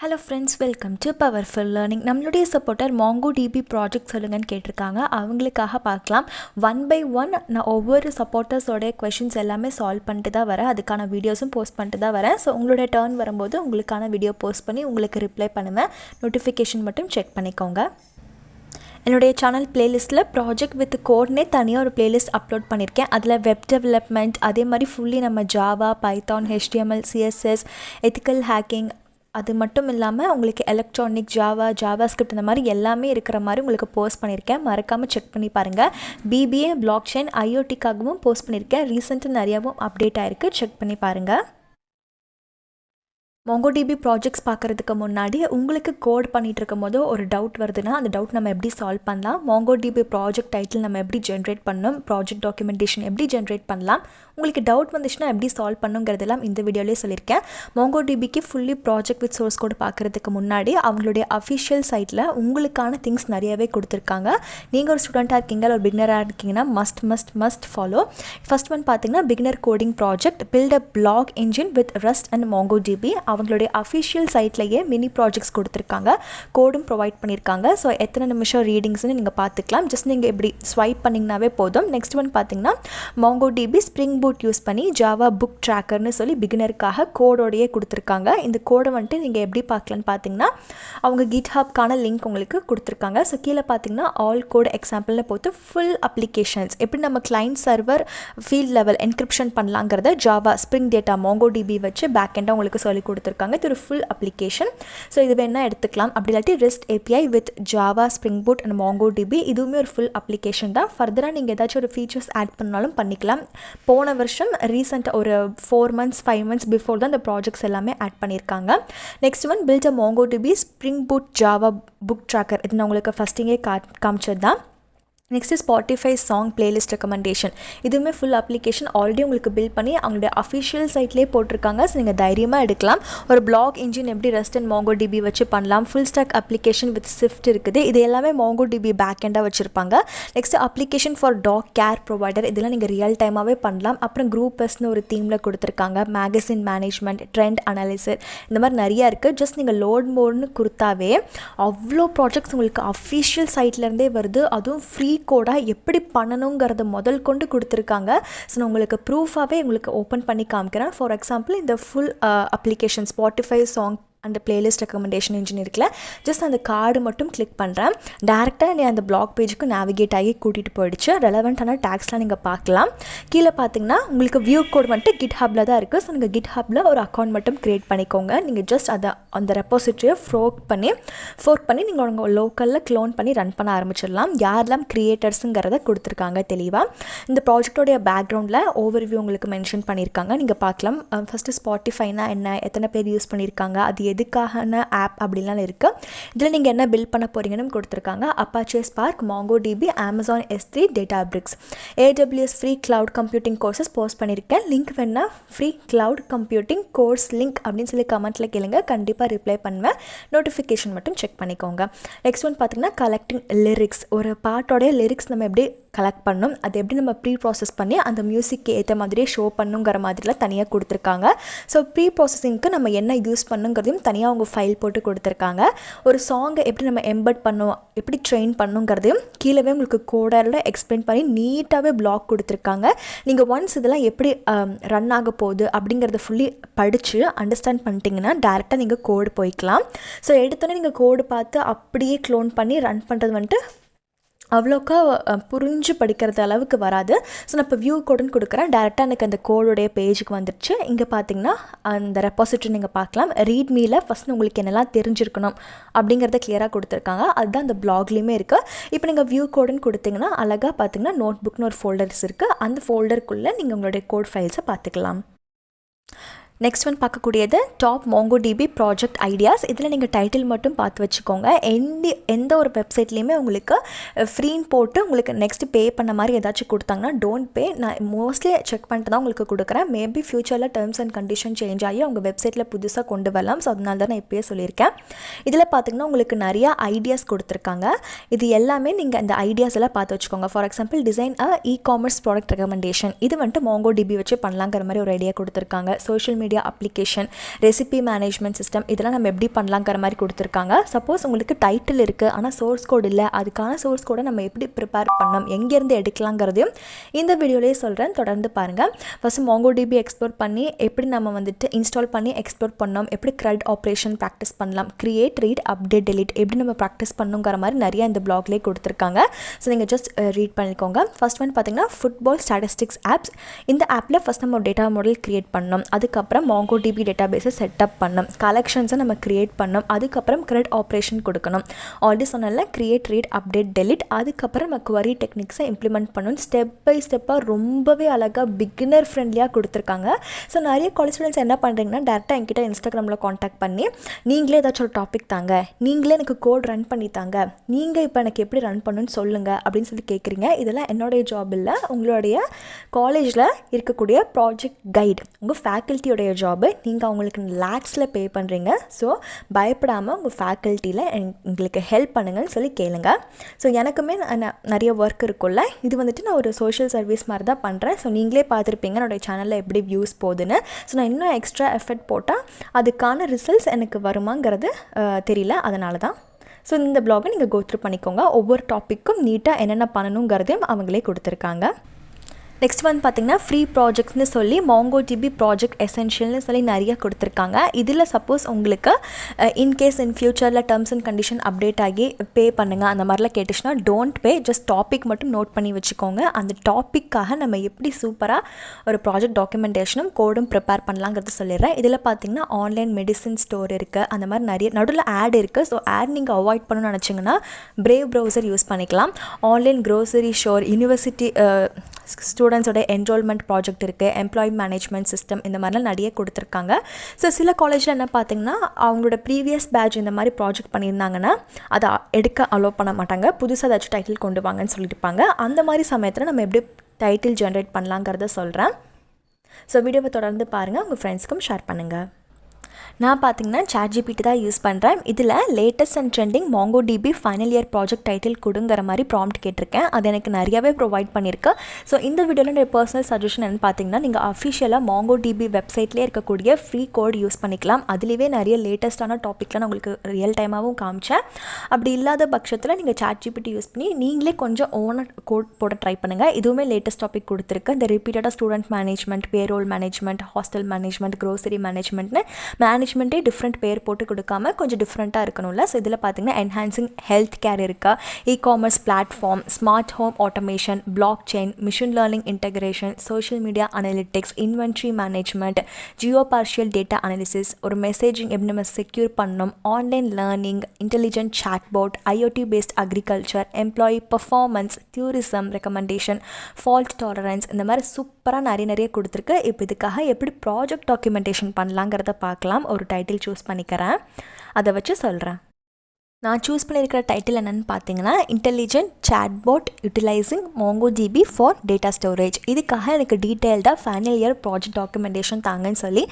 Hello friends, welcome to Powerful Learning. நம்மளுடைய supporter Mongodb project சொல்லுங்கன்னு கேட்டிருக்காங்க. அவங்களுக்காக பார்க்கலாம். ஒன் பை ஒன் நான் ஒவ்வொரு சப்போர்ட்டர்ஸோடைய கொஷின்ஸ் எல்லாமே சால்வ் பண்ணிட்டு தான் வரேன். அதுக்கான வீடியோஸும் போஸ்ட் பண்ணிட்டு தான் வரேன். ஸோ உங்களுடைய டர்ன் வரும்போது உங்களுக்கான வீடியோ போஸ்ட் பண்ணி உங்களுக்கு ரிப்ளை பண்ணுவேன். நோட்டிஃபிகேஷன் மட்டும் செக் பண்ணிக்கோங்க. என்னுடைய சேனல் பிளேலிஸ்ட்டில் ப்ராஜெக்ட் வித் கோட்னே தனியாக ஒரு பிளேலிஸ்ட் அப்லோட் பண்ணியிருக்கேன். அதில் வெப் டெவலப்மெண்ட், அதே மாதிரி ஃபுல்லி நம்ம Java, Python, HTML, CSS, ethical hacking, அது மட்டும் இல்லாமல் உங்களுக்கு எலக்ட்ரானிக், ஜாவா ஸ்கிரிப்ட் இந்த மாதிரி எல்லாமே இருக்கிற மாதிரி உங்களுக்கு போஸ்ட் பண்ணியிருக்கேன். மறக்காமல் செக் பண்ணி பாருங்கள். BBA, பிளாக் செயின், IoTக்காகவும் போஸ்ட் பண்ணியிருக்கேன். ரீசெண்டாக நிறையாவும் அப்டேட் ஆகிருக்கு, செக் பண்ணி பாருங்கள். Mongodb ப்ராஜெக்ட்ஸ் பார்க்குறதுக்கு முன்னாடி உங்களுக்கு கோட் பண்ணிகிட்டு இருக்கும் போது ஒரு டவுட் வருதுன்னா அந்த டவுட் நம்ம எப்படி சால்வ் பண்ணலாம், Mongodb ப்ராஜெக்ட் டைட்டில் நம்ம எப்படி ஜென்ரேட் பண்ணணும், ப்ராஜெக்ட் டாக்குமெண்டேஷன் எப்படி ஜென்ரேட் பண்ணலாம், உங்களுக்கு டவுட் வந்துச்சுன்னா எப்படி சால்வ் பண்ணுங்கிறதெல்லாம் இந்த வீடியோலேயே சொல்லியிருக்கேன். Mongodbக்கு fully project with source code பார்க்குறதுக்கு முன்னாடி அவங்களுடைய அஃபிஷியல் சைட்டில் உங்களுக்கான திங்ஸ் நிறையவே கொடுத்துருக்காங்க. நீங்கள் ஒரு ஸ்டூடெண்ட்டாக இருக்கீங்க, ஒரு பிகினராக இருக்கீங்கன்னா மஸ்ட் ஃபாலோ. ஃபர்ஸ்ட் ஒன் பார்த்தீங்கன்னா beginner coding project, build a blog engine with Rust and Mongodb. அவங்களுடைய அஃபிஷியல் சைட்லேயே மினி ப்ராஜெக்ட்ஸ் கொடுத்துருக்காங்க, கோடும் ப்ரொவைட் பண்ணியிருக்காங்க. ஸோ எத்தனை நிமிஷம் ரீடிங்ஸ்னு நீங்கள் பார்த்துக்கலாம். ஜஸ்ட் நீங்கள் இப்படி ஸ்வைப் பண்ணிங்கனாவே போதும். நெக்ஸ்ட் ஒன் பார்த்தீங்கன்னா Mongodb ஸ்ப்ரிங் பூட் யூஸ் பண்ணி ஜாவா புக் ட்ராக்கர்னு சொல்லி பிகினருக்காக கோடோடையே கொடுத்துருக்காங்க. இந்த கோடை வந்துட்டு நீங்கள் எப்படி பார்க்கலான்னு பார்த்தீங்கன்னா அவங்க GitHubக்கான லிங்க் உங்களுக்கு கொடுத்துருக்காங்க. ஸோ கீழே பார்த்தீங்கன்னா ஆல் கோட் எக்ஸாம்பிள்னு போட்டு ஃபுல் அப்ளிகேஷன்ஸ் எப்படி நம்ம client server field level encryption பண்ணலாங்கிறத ஜாவா ஸ்ப்ரிங் டேட்டா Mongodb வச்சு பேக் எண்டாக உங்களுக்கு சொல்லி கொடுத்துருக்காங்க. இது ஒரு ஃபுல் அப்ளிகேஷன். ஸோ இது வேணால் எடுத்துக்கலாம். அப்படி இல்லாட்டி REST API with Java spring boot and Mongodb, இதுவுமே ஒரு ஃபுல் அப்ளிகேஷன் தான். ஃபர்தராக நீங்கள் ஏதாச்சும் ஒரு ஃபீச்சர்ஸ் ஆட் பண்ணாலும் பண்ணிக்கலாம். போன வருஷம் ரீசெண்டாக ஒரு 4 months 5 months பிஃபோர் தான் இந்த ப்ராஜெக்ட்ஸ் எல்லாமே ஆட் பண்ணியிருக்காங்க. நெக்ஸ்ட் ஒன் பில்ட் அ Mongodb spring boot Java book tracker, இது நான் உங்களுக்கு ஃபஸ்ட்டிங்கே காமிச்சது தான். Next Spotify song playlist recommendation, இதுவுமே ஃபுல் அப்ளிகேஷன் ஆல்ரெடி உங்களுக்கு பில்ட் பண்ணி அவங்களுடைய அஃபிஷியல் சைட்லேயே போட்டிருக்காங்க. ஸோ நீங்கள் தைரியமாக எடுக்கலாம். ஒரு பிளாக் இன்ஜின் எப்படி REST அண்ட் Mongodb வச்சு பண்ணலாம், full stack application with Swift இருக்குது, இது எல்லாமே Mongodb பேக் எண்டாக வச்சுருப்பாங்க. Next application for doc care provider, இதெல்லாம் நீங்கள் ரியல் டைமாகவே பண்ணலாம். அப்புறம் குரூப்பஸ்னு ஒரு தீமில் கொடுத்துருக்காங்க, மேகசின் மேனேஜ்மெண்ட், ட்ரெண்ட் அனாலிசிஸ், இந்த மாதிரி நிறையா இருக்குது. ஜஸ்ட் நீங்கள் லோட் மோட்னு கொடுத்தாவே அவ்வளோ ப்ராஜெக்ட்ஸ் உங்களுக்கு அஃபிஷியல் சைட்லேருந்தே வருது. அதுவும் ஃப்ரீ கோடாக எப்படி பண்ணணுங்கிறத முதல் கொண்டு கொடுத்துருக்காங்க. ஸோ நான் உங்களுக்கு ப்ரூஃபாகவே உங்களுக்கு ஓப்பன் பண்ணி காமிக்கிறேன். ஃபார் எக்ஸாம்பிள் இந்த ஃபுல் அப்ளிகேஷன் Spotify சாங் அந்த பிளேலிஸ்ட் ரெக்கமெண்டேஷன் இன்ஜின் இருக்குல்ல, ஜஸ்ட் அந்த கார்டு மட்டும் கிளிக் பண்ணுறேன். டேரெக்டாக நீ அந்த பிளாக் பேஜுக்கு நேவிகேட் ஆகி கூட்டிகிட்டு போயிடுச்சு. ரெலவெண்ட்டான டேக்ஸ்லாம் நீங்கள் பார்க்கலாம். கீழே பார்த்தீங்கன்னா உங்களுக்கு வியூ கோட் வந்துட்டு GitHubல தான் இருக்குது. ஸோ நீங்கள் GitHubல ஒரு அக்கௌண்ட் மட்டும் க்ரியேட் பண்ணிக்கோங்க. நீங்கள் ஜஸ்ட் அதை அந்த ரெப்போசிட்டரியை ஃபோர்க் பண்ணி நீங்கள் உங்கள் லோக்கலில் க்ளோன் பண்ணி ரன் பண்ண ஆரம்பிச்சிடலாம். யாரெல்லாம் க்ரியேட்டர்ஸுங்கிறத கொடுத்துருக்காங்க தெளிவாக. இந்த ப்ராஜெக்டோடைய பேக்ரவுண்டில் ஓவர்வியூ உங்களுக்கு மென்ஷன் பண்ணியிருக்காங்க, நீங்கள் பார்க்கலாம். ஃபஸ்ட்டு Spotifyனா என்ன, எத்தனை பேர் யூஸ் பண்ணியிருக்காங்க, அது எதுக்கான ஆப் அப்படிலாம் இருக்குது. இதில் நீங்கள் என்ன பில்ட் பண்ண போகிறீங்கன்னு கொடுத்துருக்காங்க. Apache Spark, Mongodb, Amazon S3, Databricks, AWS free cloud computing courses post பண்ணியிருக்கேன். லிங்க் வேணா free cloud computing course link அப்படின்னு சொல்லி கமெண்ட்டில் கேளுங்க, கண்டிப்பாக ரிப்ளை பண்ணுவேன். நோட்டிஃபிகேஷன் மட்டும் செக் பண்ணிக்கோங்க. நெக்ஸ்ட் ஒன் பார்த்தீங்கன்னா கலெக்டிங் லிரிக்ஸ், ஒரு பாட்டோடைய லிரிக்ஸ் நம்ம எப்படி கலெக்ட் பண்ணணும், அது எப்படி நம்ம ப்ரீ ப்ராசஸ் பண்ணி அந்த மியூசிக்கு ஏற்ற மாதிரியே ஷோ பண்ணுங்கிற மாதிரிலாம் தனியாக கொடுத்துருக்காங்க. ஸோ ப்ரீ ப்ராசஸிங்க்கு நம்ம என்ன யூஸ் பண்ணுங்கிறதையும் தனியாக அவங்க ஃபைல் போட்டு கொடுத்துருக்காங்க. ஒரு சாங்கை எப்படி நம்ம எம்பெட் பண்ணணும், எப்படி ட்ரெயின் பண்ணுங்கிறதையும் கீழே உங்களுக்கு கோடரில் எக்ஸ்பிளைன் பண்ணி நீட்டாகவே பிளாக் கொடுத்துருக்காங்க. நீங்கள் ஒன்ஸ் இதெல்லாம் எப்படி ரன் ஆக போகுது அப்படிங்கிறத ஃபுல்லி படித்து அண்டர்ஸ்டாண்ட் பண்ணிட்டீங்கன்னா டேரெக்டாக நீங்கள் கோடு போய்க்கலாம். ஸோ எடுத்தோன்னே நீங்கள் கோடு பார்த்து அப்படியே க்ளோன் பண்ணி ரன் பண்ணுறது வந்துட்டு அவ்வளோக்கா புரிஞ்சு படிக்கிறது அளவுக்கு வராது. ஸோ நான் இப்போ வியூ கோடுன்னு கொடுக்குறேன். டேரெக்டாக எனக்கு அந்த கோடோடைய பேஜுக்கு வந்துடுச்சு. இங்கே பார்த்தீங்கன்னா அந்த ரெப்பாசிட்டரி நீங்கள் பார்க்கலாம். ரீட்மீல ஃபஸ்ட் உங்களுக்கு என்னெல்லாம் தெரிஞ்சிருக்கணும் அப்படிங்கிறத கிளியராக கொடுத்துருக்காங்க. அதுதான் அந்த பிளாக்லேயுமே இருக்குது. இப்போ நீங்கள் வியூ கோடுன்னு கொடுத்தீங்கன்னா அழகாக பார்த்தீங்கன்னா நோட் புக்னு ஒரு ஃபோல்டர்ஸ் இருக்குது. அந்த ஃபோல்டருக்குள்ளே நீங்கள் உங்களுடைய கோட் ஃபைல்ஸை பார்த்துக்கலாம். நெக்ஸ்ட் ஒன் பார்க்கக்கூடியது டாப் Mongodb ப்ராஜெக்ட் ஐடியாஸ். இதில் நீங்கள் டைட்டில் மட்டும் பார்த்து வச்சுக்கோங்க. எந்த ஒரு வெப்சைட்லேயுமே உங்களுக்கு ஃப்ரீன்னு போட்டு உங்களுக்கு நெக்ஸ்ட் பே பண்ண மாதிரி ஏதாச்சும் கொடுத்தாங்கன்னா டோன்ட் பே. நான் மோஸ்ட்லி செக் பண்ணிட்டு தான் உங்களுக்கு கொடுக்குறேன். மேபி ஃப்யூச்சரில் டேர்ம்ஸ் அண்ட் கண்டிஷன் சேஞ்ச் ஆகி அவங்க வெப்சைட்டில் புதுசாக கொண்டு வரலாம். ஸோ அதனால தான் நான் இப்போயே சொல்லியிருக்கேன். இதில் பார்த்தீங்கன்னா உங்களுக்கு நிறையா ஐடியாஸ் கொடுத்துருக்காங்க. இது எல்லாமே நீங்கள் அந்த ஐடியாஸ் எல்லாம் பார்த்து வச்சுக்கோங்க. For example design e commerce product recommendation, இது வந்துட்டு Mongodb வச்சு பண்ணலாங்கிற மாதிரி ஒரு ஐடியா கொடுத்துருக்காங்க. Social media media application, recipe management system இதெல்லாம் நம்ம எப்படி பண்ணலாங்கிற மாதிரி கொடுத்துருக்காங்க. சப்போஸ் உங்களுக்கு டைட்டில் இருக்குது ஆனால் சோர்ஸ் கோட் இல்லை, அதுக்கான சோர்ஸ் கோடை நம்ம எப்படி ப்ரிப்பேர் பண்ணோம், எங்கேருந்து எடுக்கலாங்கிறதையும் இந்த வீடியோலேயே சொல்கிறேன், தொடர்ந்து பாருங்கள். ஃபஸ்ட்டு MongoDB எக்ஸ்ப்ளோர் பண்ணி எப்படி நம்ம வந்துட்டு இன்ஸ்டால் பண்ணி எக்ஸ்ப்ளோர் பண்ணோம், எப்படி CRUD ஆப்ரேஷன் ப்ராக்டிஸ் பண்ணலாம், கிரியேட், ரீட், அப்டேட், டெலிட் எப்படி நம்ம ப்ராக்டிஸ் பண்ணுங்கிற மாதிரி நிறையா இந்த பிளாக்லேயே கொடுத்துருக்காங்க. ஸோ நீங்கள் ஜஸ்ட் ரீட் பண்ணிக்கோங்க. ஃபர்ஸ்ட் ஒன் பார்த்தீங்கன்னா ஃபுட்பால் ஸ்டாட்டிஸ்டிக்ஸ் ஆப்ஸ். இந்த ஆப்பில் ஃபஸ்ட் நம்ம ஒரு டேட்டா மாடல் க்ரியேட் பண்ணோம், அதுக்கப்புறம் MongoDB டேட்டா பேஸை செட்டப் பண்ணோம், கலெக்ஷன்ஸை நம்ம க்ரியேட் பண்ணோம், அதுக்கப்புறம் CRUD ஆப்ரேஷன் கொடுக்கணும். ஆல்ரெடி சொன்னால கிரியேட், ரீட், அப்டேட், டெலிட், அதுக்கப்புறம் நம்ம குவரி டெக்னிக்ஸை இம்ப்ளிமெண்ட் பண்ணணும். ஸ்டெப் பை ஸ்டெப்பாக ரொம்பவே அழகாக பிகினர் ஃப்ரெண்ட்லியாக கொடுத்துருக்காங்க. ஸோ நிறைய காலேஜ் ஸ்டூடெண்ட்ஸ் என்ன பண்ணுறீங்கன்னா டேரெக்டாக என்கிட்ட இன்ஸ்டாகிராமில் காண்டாக்ட் பண்ணி நீங்களே ஏதாச்சும் ஒரு டாபிக் தாங்க, நீங்களே எனக்கு கோட் ரன் பண்ணி தாங்க, நீங்கள் இப்போ எனக்கு எப்படி ரன் பண்ணணும்னு சொல்லுங்கள் அப்படின்னு சொல்லி கேட்குறீங்க. இதெல்லாம் என்னுடைய ஜாப் இல்லை, உங்களுடைய காலேஜில் இருக்கக்கூடிய ப்ராஜெக்ட் கைடு, உங்கள் ஃபேக்கல்ட்டியோடைய ஜாபு. நீங்கள் அவங்களுக்கு லேக்ஸில் பே பண்ணுறீங்க. ஸோ பயப்படாமல் உங்கள் ஃபேக்கல்ட்டியில் எங்களுக்கு ஹெல்ப் பண்ணுங்கன்னு சொல்லி கேளுங்க. ஸோ எனக்குமே நிறைய ஒர்க் இருக்குல்ல, இது வந்துட்டு நான் ஒரு சோஷியல் சர்வீஸ் மாதிரி தான் பண்ணுறேன். ஸோ நீங்களே பார்த்துருப்பீங்க என்னோடய சேனலில் எப்படி வியூஸ் போகுதுன்னு. ஸோ நான் இன்னும் எக்ஸ்ட்ரா எஃபர்ட் போட்டால் அதுக்கான ரிசல்ட்ஸ் எனக்கு வருமாங்கிறது தெரியல, அதனால தான். ஸோ இந்த ப்ளாகை நீங்கள் கோத்ரூ பண்ணிக்கோங்க. ஒவ்வொரு டாப்பிக்கும் நீட்டாக என்னென்ன பண்ணணுங்கிறதையும் அவங்களே கொடுத்துருக்காங்க. நெக்ஸ்ட் வந்து பார்த்திங்கன்னா ஃப்ரீ ப்ராஜெக்ட்ஸ்னு சொல்லி MongoDB ப்ராஜெக்ட் எசென்ஷியல்னு சொல்லி நிறையா கொடுத்துருக்காங்க. இதில் சப்போஸ் உங்களுக்கு இன்கேஸ் இன் ஃப்யூச்சரில் டேர்ம்ஸ் அண்ட் கண்டிஷன் அப்டேட் ஆகி பே பண்ணுங்கள் அந்த மாதிரிலாம் கேட்டுச்சுன்னா டோன்ட் பே, ஜஸ்ட் டாபிக் மட்டும் நோட் பண்ணி வச்சுக்கோங்க. அந்த டாப்பிக்காக நம்ம எப்படி சூப்பராக ஒரு ப்ராஜெக்ட் டாக்குமெண்டேஷனும் கோடும் ப்ரிப்பேர் பண்ணலாங்கிறது சொல்லிடுறேன். இதில் பார்த்திங்கன்னா ஆன்லைன் மெடிசின் ஸ்டோர் இருக்குது, அந்த மாதிரி நிறைய நடுவில் ஆட் இருக்குது. ஸோ ஆட் நீங்கள் அவாய்ட் பண்ணணும்னு நினச்சிங்கன்னா Brave ப்ரௌசர் யூஸ் பண்ணிக்கலாம். ஆன்லைன் க்ரோசரி ஸ்டோர், யூனிவர்சிட்டி ஸ்டூடெண்ட்ஸோட என்ரோல்மெண்ட் ப்ராஜெக்ட் இருக்குது, எம்ப்ளாயி மேனேஜ்மெண்ட் சிஸ்டம், இந்த மாதிரிலாம் நிறைய கொடுத்துருக்காங்க. ஸோ சில காலேஜில் என்ன பார்த்திங்கன்னா அவங்களோட ப்ரீவியஸ் பேட்ச் இந்த மாதிரி ப்ராஜெக்ட் பண்ணியிருந்தாங்கன்னா அதை எடுக்க அலோவ் பண்ண மாட்டாங்க, புதுசாக ஏதாச்சும் டைட்டில் கொண்டு வாங்கன்னு சொல்லியிருப்பாங்க. அந்த மாதிரி சமயத்தில் நம்ம எப்படி டைட்டில் ஜென்ரேட் பண்ணலாங்கிறத சொல்கிறேன். ஸோ வீடியோவை தொடர்ந்து பாருங்கள், உங்கள் ஃப்ரெண்ட்ஸ்க்கும் ஷேர் பண்ணுங்கள். நான் பார்த்திங்கன்னா ChatGPT தான் யூஸ் பண்ணுறேன். இதில் latest and trending MongoDB final year project title கொடுங்கிற மாதிரி ப்ராம்ப்ட் கேட்டிருக்கேன். அது எனக்கு நிறையாவே ப்ரொவைட் பண்ணியிருக்கேன். ஸோ இந்த வீடியோவில் என்னோட பர்சனல் சஜஷன் என்னென்னு பார்த்தீங்கன்னா நீங்கள் அஃபிஷியலாக MongoDB வெப்சைட்லேயே இருக்கக்கூடிய ஃப்ரீ கோட் யூஸ் பண்ணிக்கலாம். அதுலேயே நிறைய லேட்டஸ்ட்டான டாப்பிக்லாம் நான் உங்களுக்கு ரியல் டைமாகவும் காமிச்சேன். அப்படி இல்லாத பட்சத்தில் நீங்கள் ChatGPT யூஸ் பண்ணி நீங்களே கொஞ்சம் ஓனர் கோட் போட ட்ரை பண்ணுங்கள். இதுவுமே லேட்டஸ்ட் டாபிக் கொடுத்துருக்கு. இந்த ரிப்பீட்டடாக student management, payroll management, hostel management, grocery மேனேஜ்மெண்ட்னு மேனேஜ்மெண்ட்டே டிஃப்ரெண்ட் பேர் போட்டு கொடுக்காம கொஞ்சம் டிஃப்ரெண்ட்டாக இருக்கணும்ல. ஸோ இதில் பார்த்தீங்கன்னா என்ஹான்சிங் ஹெல்த் கேர் இருக்கா, e-commerce platform, smart home automation, blockchain, machine learning integration, social media analytics, inventory management, geospatial data analysis, ஒரு மெசேஜிங் எப்படி நம்ம செக்யூர் பண்ணணும், online learning, intelligent chatbot, IoT based agriculture, employee performance, tourism recommendation, fault tolerance, இந்த மாதிரி சூப்பராக நிறைய கொடுத்துருக்கு. இப்போ இதுக்காக எப்படி ப்ராஜெக்ட் டாக்குமெண்டேஷன் பண்ணலாங்கிறத பார்க்கலாம். ஒரு டைட்டில் சூஸ் பண்ணிக்கிறேன், அதை வச்சு சொல்கிறேன். நான் சூஸ் பண்ணியிருக்கிற டைட்டில் என்னென்னு பார்த்தீங்கன்னா intelligent chatbot utilising MongoDB for data storage. இதுக்காக எனக்கு டீட்டெயில்டாக ஃபைனல் இயர் ப்ராஜெக்ட் டாக்குமெண்டேஷன் தாங்கன்னு சொல்லி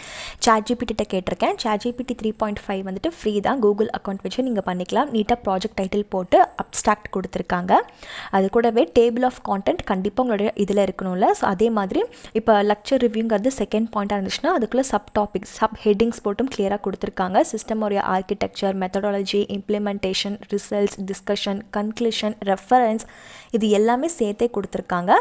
ChatGPT கேட்டிருக்கேன். ChatGPT 3.5 வந்துட்டு ஃப்ரீ தான், கூகுள் அக்கௌண்ட் வச்சு நீங்கள் பண்ணிக்கலாம். நீட்டாக ப்ராஜெக்ட் டைட்டில் போட்டு அப்ஸ்ட்ராக்ட் கொடுத்துருக்காங்க. அது கூடவே டேபிள் ஆஃப் கான்டென்ட் கண்டிப்பாக உங்களுடைய இதில் இருக்கணும்ல. ஸோ அதே மாதிரி இப்போ லெக்சர் ரிவ்யூங்கிறது செகண்ட் பாயிண்ட்டாக இருந்துச்சுன்னா அதுக்குள்ளே சப் டாபிக்ஸ், சப் ஹெட்டிங்ஸ் போட்டும் கிளியராக கொடுத்துருக்காங்க. சிஸ்டம் உடைய architecture, methodology, implement, results, discussion, conclusion, reference, இது எல்லாமே சேர்த்தே கொடுத்துருக்காங்க.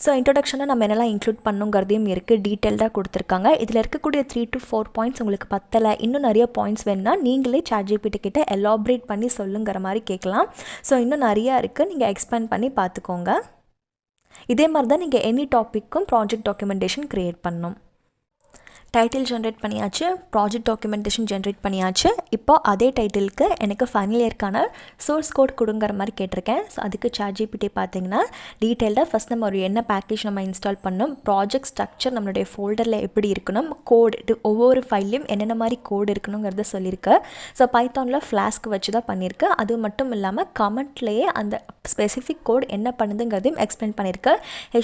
ஸோ இன்ட்ரோடக்ஷனாக நம்ம என்னெல்லாம் இன்க்ளூட் பண்ணுங்கிறதையும் இருக்குது, டீட்டெயில்டாக கொடுத்துருக்காங்க. இதில் இருக்கக்கூடிய 3 to 4 பாயிண்ட்ஸ் உங்களுக்கு பத்தலை, இன்னும் நிறைய பாயிண்ட்ஸ் வேணும்னா நீங்களே ChatGPT கிட்ட எலாபரேட் பண்ணி சொல்லுங்கிற மாதிரி கேட்கலாம். ஸோ இன்னும் நிறையா இருக்குது, நீங்கள் எக்ஸ்பேண்ட் பண்ணி பார்த்துக்கோங்க. இதே மாதிரி தான் நீங்கள் எனி டாப்பிக்கும் ப்ராஜெக்ட் டாக்குமெண்டேஷன் க்ரியேட் பண்ணணும். டைட்டில் ஜென்ரேட் பண்ணியாச்சு, ப்ராஜெக்ட் டாக்குமெண்டேஷன் ஜென்ரேட் பண்ணியாச்சு. இப்போ அதே டைட்டிலுக்கு எனக்கு ஃபைனல் இயர்க்கான சோர்ஸ் கோட் கொடுங்கிற மாதிரி கேட்டிருக்கேன். ஸோ அதுக்கு ChatGPT பார்த்தீங்கன்னா டீட்டெயில்டாக ஃபஸ்ட் நம்ம ஒரு என்ன பேக்கேஜ் நம்ம இன்ஸ்டால் பண்ணணும், ப்ராஜெக்ட் ஸ்ட்ரக்சர் நம்மளுடைய ஃபோல்டரில் எப்படி இருக்கணும், கோடு ஒவ்வொரு ஃபைல்லையும் என்னென்ன மாதிரி கோடு இருக்கணுங்கிறத சொல்லியிருக்கு. ஸோ பைத்தானில் ஃப்ளாஸ்க் வச்சு தான் பண்ணியிருக்கு. அது மட்டும் இல்லாமல் கமெண்ட்லேயே அந்த ஸ்பெசிஃபிக் கோட் என்ன பண்ணுதுங்கிறதையும் எக்ஸ்பிளைன் பண்ணியிருக்கு.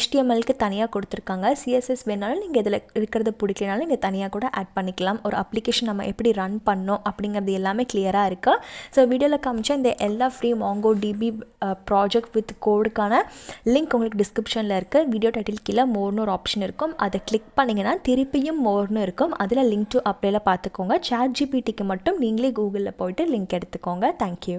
HTMLக்கு தனியாக கொடுத்துருக்காங்க. CSS வேணாலும் நீங்கள் இதில் இருக்கிறத பிடிக்கனாலும் நீங்கள் தனியாக கூட ஆட் பண்ணிக்கலாம். ஒரு அப்ளிகேஷன் நம்ம எப்படி ரன் பண்ணோம் அப்படிங்கிறது எல்லாமே கிளியராக இருக்குது. ஸோ வீடியோவில் காமிச்ச இந்த எல்லா free MongoDB project with கோடுக்கான link உங்களுக்கு டிஸ்கிரிப்ஷனில் இருக்குது. வீடியோ டைட்டில் கீழே மோர்னு ஒரு ஆப்ஷன் இருக்கும். அதை கிளிக் பண்ணிங்கன்னா திருப்பியும் மோர்னு இருக்கும். அதில் லிங்க் டு அப்ளைல பார்த்துக்கோங்க. ChatGPTக்கு மட்டும் நீங்களே கூகுளில் போய்ட்டு லிங்க் எடுத்துக்கோங்க. தேங்க்யூ.